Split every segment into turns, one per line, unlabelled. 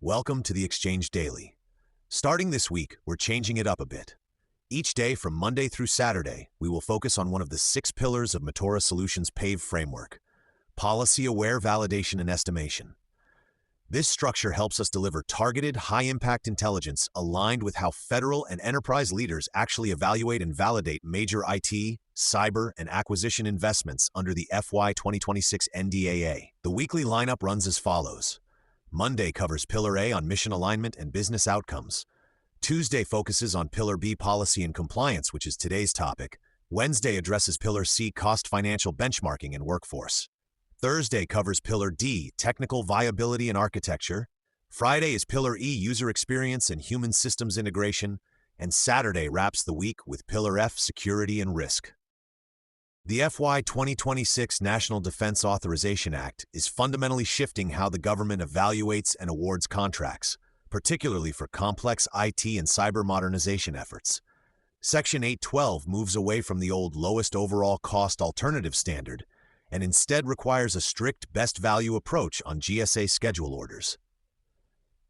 Welcome to the Exchange Daily. Starting this week, we're changing it up a bit. Each day from Monday through Saturday, we will focus on one of the 6 pillars of Matora Solutions' PAVE framework: policy-aware validation and estimation. This structure helps us deliver targeted, high-impact intelligence aligned with how federal and enterprise leaders actually evaluate and validate major IT, cyber, and acquisition investments under the FY 2026 NDAA. The weekly lineup runs as follows. Monday covers Pillar A on mission alignment and business outcomes. Tuesday focuses on Pillar B, policy and compliance, which is today's topic. Wednesday addresses Pillar C, cost, financial benchmarking and workforce. Thursday covers Pillar D, technical viability and architecture. Friday is Pillar E, user experience and human systems integration. And Saturday wraps the week with Pillar F, security and risk. The FY 2026 National Defense Authorization Act is fundamentally shifting how the government evaluates and awards contracts, particularly for complex IT and cyber modernization efforts. Section 812 moves away from the old lowest overall cost alternative standard and instead requires a strict best value approach on GSA schedule orders.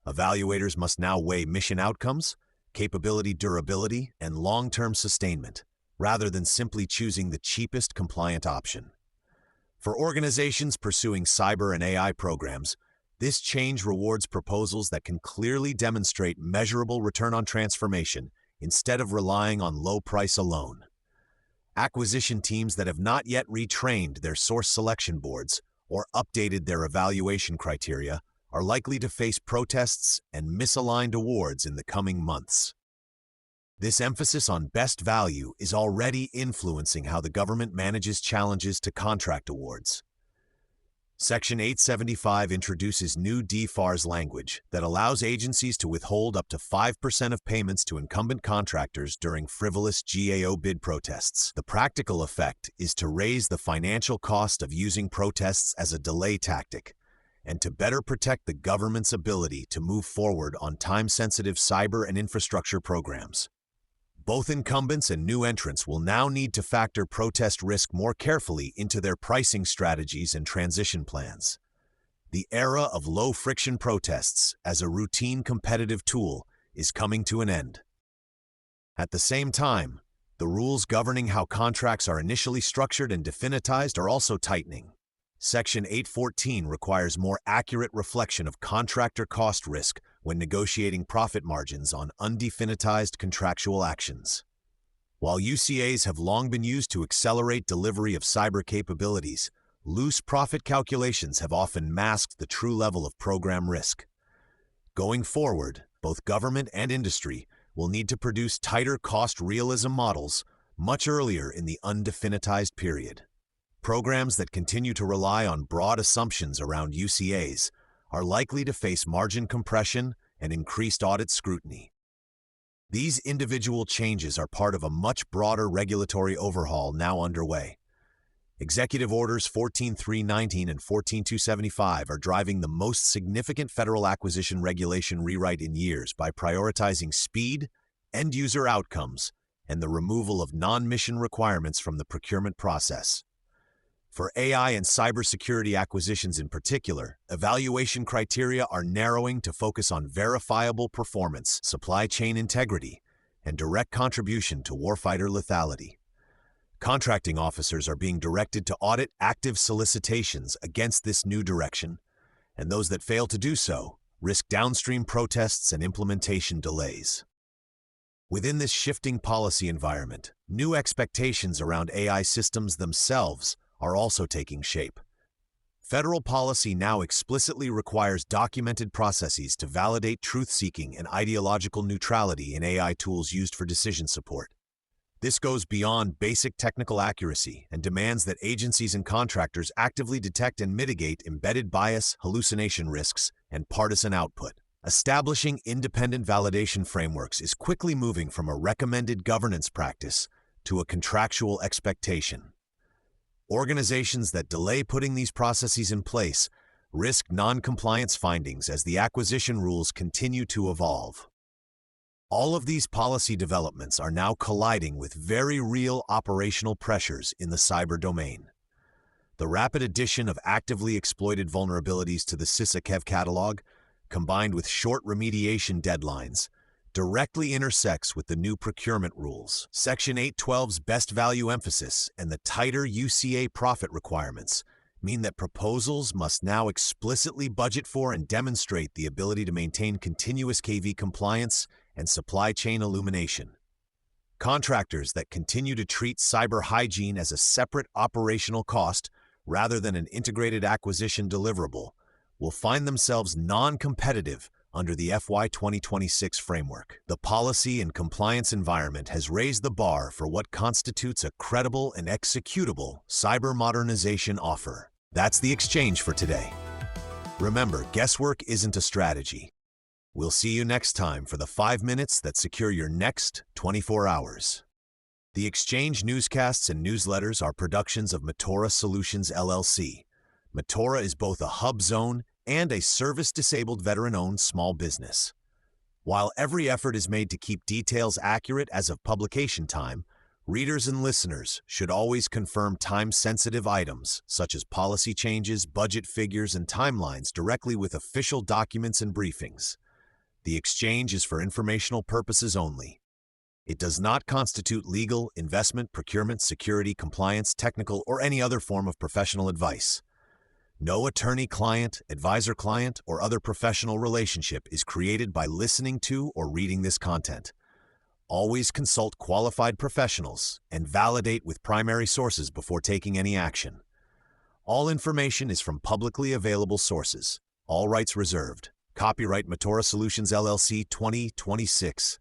Evaluators must now weigh mission outcomes, capability durability, and long-term sustainment, rather than simply choosing the cheapest compliant option. For organizations pursuing cyber and AI programs, this change rewards proposals that can clearly demonstrate measurable return on transformation instead of relying on low price alone. Acquisition teams that have not yet retrained their source selection boards or updated their evaluation criteria are likely to face protests and misaligned awards in the coming months. This emphasis on best value is already influencing how the government manages challenges to contract awards. Section 875 introduces new DFARS language that allows agencies to withhold up to 5% of payments to incumbent contractors during frivolous GAO bid protests. The practical effect is to raise the financial cost of using protests as a delay tactic and to better protect the government's ability to move forward on time-sensitive cyber and infrastructure programs. Both incumbents and new entrants will now need to factor protest risk more carefully into their pricing strategies and transition plans. The era of low-friction protests as a routine competitive tool is coming to an end. At the same time, the rules governing how contracts are initially structured and definitized are also tightening. Section 814 requires more accurate reflection of contractor cost risk when negotiating profit margins on undefinitized contractual actions. While UCAs have long been used to accelerate delivery of cyber capabilities, loose profit calculations have often masked the true level of program risk. Going forward, both government and industry will need to produce tighter cost realism models much earlier in the undefinitized period. Programs that continue to rely on broad assumptions around UCAs are likely to face margin compression and increased audit scrutiny. These individual changes are part of a much broader regulatory overhaul now underway. Executive Orders 14319 and 14275 are driving the most significant federal acquisition regulation rewrite in years by prioritizing speed, end-user outcomes, and the removal of non-mission requirements from the procurement process. For AI and cybersecurity acquisitions in particular, evaluation criteria are narrowing to focus on verifiable performance, supply chain integrity, and direct contribution to warfighter lethality. Contracting officers are being directed to audit active solicitations against this new direction, and those that fail to do so risk downstream protests and implementation delays. Within this shifting policy environment, new expectations around AI systems themselves are also taking shape. Federal policy now explicitly requires documented processes to validate truth-seeking and ideological neutrality in AI tools used for decision support. This goes beyond basic technical accuracy and demands that agencies and contractors actively detect and mitigate embedded bias, hallucination risks, and partisan output. Establishing independent validation frameworks is quickly moving from a recommended governance practice to a contractual expectation. Organizations that delay putting these processes in place risk non-compliance findings as the acquisition rules continue to evolve. All of these policy developments are now colliding with very real operational pressures in the cyber domain. The rapid addition of actively exploited vulnerabilities to the CISA-KEV catalog combined with short remediation deadlines, directly intersects with the new procurement rules. Section 812's best value emphasis and the tighter UCA profit requirements mean that proposals must now explicitly budget for and demonstrate the ability to maintain continuous KV compliance and supply chain illumination. Contractors that continue to treat cyber hygiene as a separate operational cost rather than an integrated acquisition deliverable will find themselves non-competitive under the FY 2026 framework. The policy and compliance environment has raised the bar for what constitutes a credible and executable cyber modernization offer. That's the exchange for today. Remember, guesswork isn't a strategy. We'll see you next time for the 5 minutes that secure your next 24 hours. The Exchange newscasts and newsletters are productions of Matora Solutions LLC. Matora is both a hub zone and a service-disabled veteran-owned small business. While every effort is made to keep details accurate as of publication time, readers and listeners should always confirm time-sensitive items such as policy changes, budget figures, and timelines directly with official documents and briefings. The Exchange is for informational purposes only. It does not constitute legal, investment, procurement, security, compliance, technical, or any other form of professional advice. No attorney-client, advisor-client, or other professional relationship is created by listening to or reading this content. Always consult qualified professionals and validate with primary sources before taking any action. All information is from publicly available sources. All rights reserved. Copyright Matora Solutions LLC 2026.